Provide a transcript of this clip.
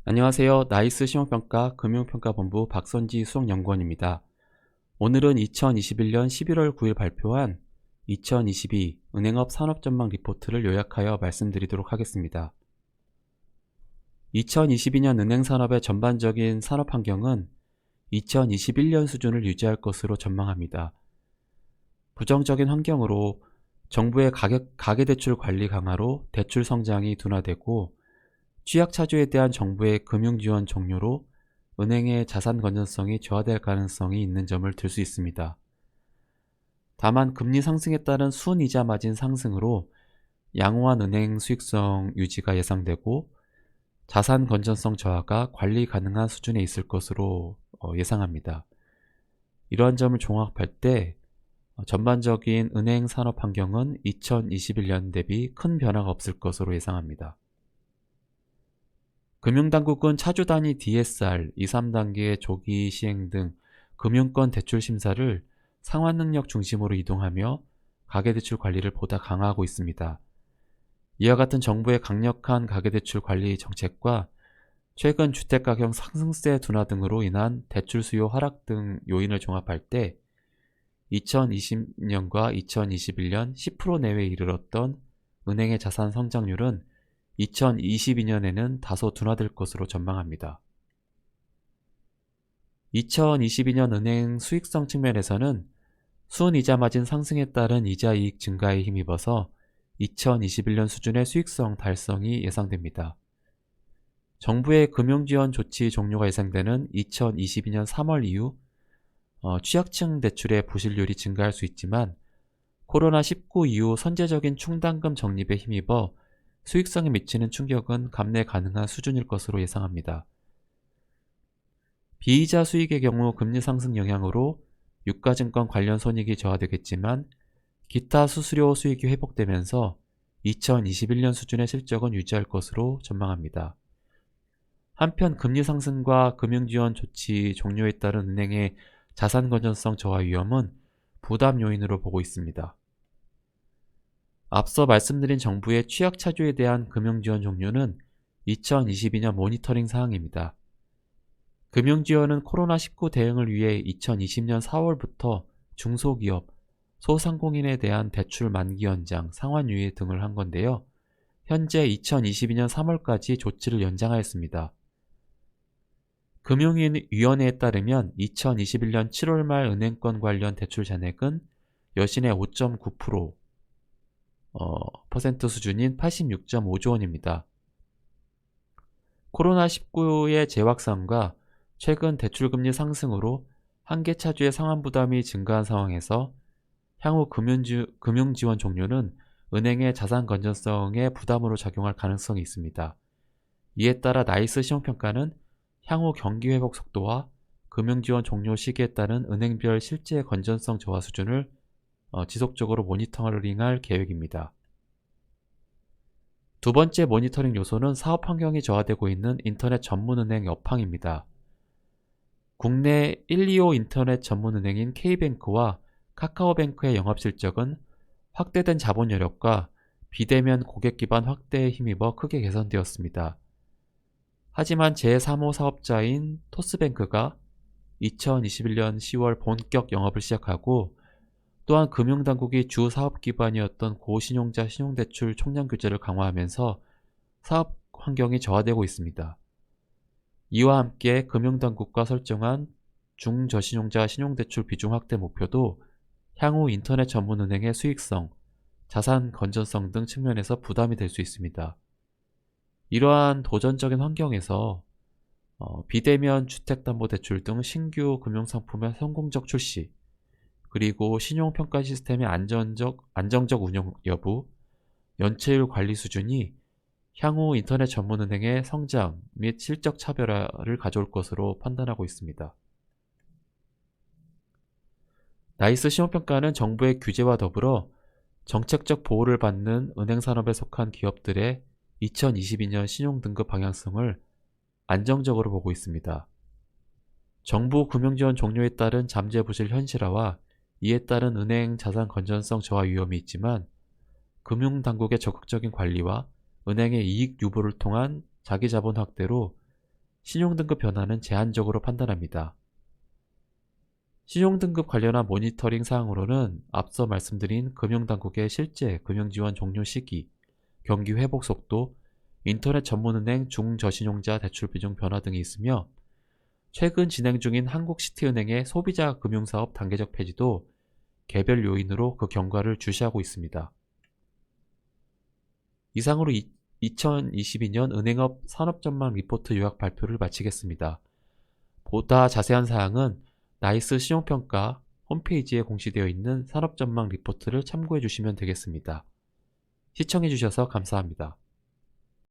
안녕하세요. 나이스 신용평가 금융평가본부 박선지 수석연구원입니다. 오늘은 2021년 11월 9일 발표한 2022 은행업 산업전망 리포트를 요약하여 말씀드리도록 하겠습니다. 2022년 은행산업의 전반적인 산업환경은 2021년 수준을 유지할 것으로 전망합니다. 부정적인 환경으로 정부의 가계대출 관리 강화로 대출 성장이 둔화되고 취약차주에 대한 정부의 금융지원 종료로 은행의 자산 건전성이 저하될 가능성이 있는 점을 들 수 있습니다. 다만 금리 상승에 따른 순이자 마진 상승으로 양호한 은행 수익성 유지가 예상되고 자산 건전성 저하가 관리 가능한 수준에 있을 것으로 예상합니다. 이러한 점을 종합할 때 전반적인 은행 산업 환경은 2021년 대비 큰 변화가 없을 것으로 예상합니다. 금융당국은 차주 단위 DSR 2, 3단계의 조기 시행 등 금융권 대출 심사를 상환능력 중심으로 이동하며 가계대출 관리를 보다 강화하고 있습니다. 이와 같은 정부의 강력한 가계대출 관리 정책과 최근 주택가격 상승세 둔화 등으로 인한 대출 수요 하락 등 요인을 종합할 때 2020년과 2021년 10% 내외에 이르렀던 은행의 자산 성장률은 2022년에는 다소 둔화될 것으로 전망합니다. 2022년 은행 수익성 측면에서는 순이자 마진 상승에 따른 이자이익 증가에 힘입어서 2021년 수준의 수익성 달성이 예상됩니다. 정부의 금융지원 조치 종료가 예상되는 2022년 3월 이후 취약층 대출의 부실률이 증가할 수 있지만 코로나19 이후 선제적인 충당금 적립에 힘입어 수익성에 미치는 충격은 감내 가능한 수준일 것으로 예상합니다. 비이자 수익의 경우 금리 상승 영향으로 유가증권 관련 손익이 저하되겠지만 기타 수수료 수익이 회복되면서 2021년 수준의 실적은 유지할 것으로 전망합니다. 한편 금리 상승과 금융지원 조치 종료에 따른 은행의 자산 건전성 저하 위험은 부담 요인으로 보고 있습니다. 앞서 말씀드린 정부의 취약차주에 대한 금융지원 종료는 2022년 모니터링 사항입니다. 금융지원은 코로나19 대응을 위해 2020년 4월부터 중소기업, 소상공인에 대한 대출 만기 연장, 상환 유예 등을 한 건데요. 현재 2022년 3월까지 조치를 연장하였습니다. 금융위원회에 따르면 2021년 7월 말 은행권 관련 대출 잔액은 여신의 5.9% 수준인 86.5조 원입니다. 코로나19의 재확산과 최근 대출금리 상승으로 한계 차주의 상환 부담이 증가한 상황에서 향후 금융지원 종료는 은행의 자산 건전성에 부담으로 작용할 가능성이 있습니다. 이에 따라 나이스 신용평가는 향후 경기 회복 속도와 금융지원 종료 시기에 따른 은행별 실제 건전성 저하 수준을 지속적으로 모니터링할 계획입니다. 두 번째 모니터링 요소는 사업 환경이 저하되고 있는 인터넷 전문은행 여팡입니다. 국내 1, 2호 인터넷 전문은행인 K뱅크와 카카오뱅크의 영업실적은 확대된 자본 여력과 비대면 고객 기반 확대에 힘입어 크게 개선되었습니다. 하지만 제3호 사업자인 토스뱅크가 2021년 10월 본격 영업을 시작하고 또한 금융당국이 주 사업기반이었던 고신용자 신용대출 총량 규제를 강화하면서 사업 환경이 저하되고 있습니다. 이와 함께 금융당국과 설정한 중저신용자 신용대출 비중 확대 목표도 향후 인터넷 전문은행의 수익성, 자산 건전성 등 측면에서 부담이 될 수 있습니다. 이러한 도전적인 환경에서 비대면 주택담보대출 등 신규 금융상품의 성공적 출시, 그리고 신용평가 시스템의 안정적 운영 여부, 연체율 관리 수준이 향후 인터넷 전문은행의 성장 및 실적 차별화를 가져올 것으로 판단하고 있습니다. 나이스 신용평가는 정부의 규제와 더불어 정책적 보호를 받는 은행산업에 속한 기업들의 2022년 신용등급 방향성을 안정적으로 보고 있습니다. 정부 금융지원 종료에 따른 잠재부실 현실화와 이에 따른 은행 자산 건전성 저하 위험이 있지만 금융당국의 적극적인 관리와 은행의 이익 유보를 통한 자기자본 확대로 신용등급 변화는 제한적으로 판단합니다. 신용등급 관련한 모니터링 사항으로는 앞서 말씀드린 금융당국의 실제 금융지원 종료 시기, 경기 회복 속도, 인터넷 전문은행 중저신용자 대출 비중 변화 등이 있으며 최근 진행 중인 한국시티은행의 소비자 금융사업 단계적 폐지도 개별 요인으로 그 경과를 주시하고 있습니다. 이상으로 2022년 은행업 산업전망 리포트 요약 발표를 마치겠습니다. 보다 자세한 사항은 나이스 신용평가 홈페이지에 공시되어 있는 산업전망 리포트를 참고해 주시면 되겠습니다. 시청해 주셔서 감사합니다.